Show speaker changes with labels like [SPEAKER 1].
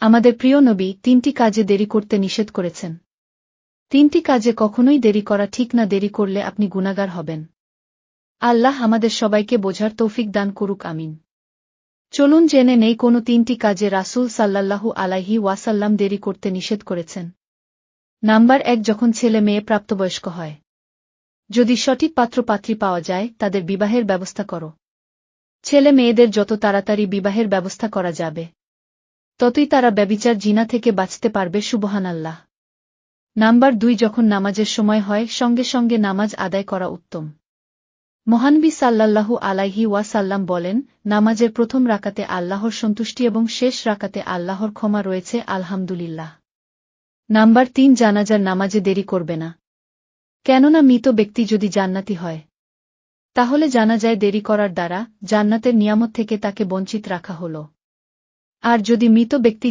[SPEAKER 1] আমাদের প্রিয় নবী 3টি কাজে দেরি করতে নিষেধ করেছেন। 3টি কাজে কখনোই দেরি করা ঠিক না, দেরি করলে আপনি গুনাহগার হবেন। আল্লাহ আমাদের সবাইকে বোঝার তৌফিক দান করুক, আমিন। চলুন জেনে নেই কোন 3টি কাজে রাসূল সাল্লাল্লাহু আলাইহি ওয়াসাল্লাম দেরি করতে নিষেধ করেছেন। নাম্বার 1, যখন ছেলে মেয়ে প্রাপ্তবয়স্ক হয়। যদি সঠিক পাত্রপাত্রী পাওয়া যায়, তাদের বিবাহের ব্যবস্থা করো। ছেলে মেয়েদের যত তাড়াতাড়ি বিবাহের ব্যবস্থা করা যাবে, ততই তারা ব্যভিচার জিনা থেকে বাঁচতে পারবে, সুবহানাল্লাহ। নাম্বার 2, যখন নামাজের সময় হয়, সঙ্গে সঙ্গে নামাজ আদায় করা উত্তম। মহানবী সাল্লাল্লাহু আলাইহি ওয়াসাল্লাম বলেন, নামাজের প্রথম রাকাতে আল্লাহর সন্তুষ্টি এবং শেষ রাকাতে আল্লাহর ক্ষমা রয়েছে, আলহামদুলিল্লাহ। নাম্বার 3, জানাজার নামাজে দেরি করবে না। কেননা মৃত ব্যক্তি যদি জান্নাতি হয়, তাহলে জানাজায় দেরি করার দ্বারা জান্নাতের নিয়ামত থেকে তাকে বঞ্চিত রাখা হল। আর যদি মৃত ব্যক্তি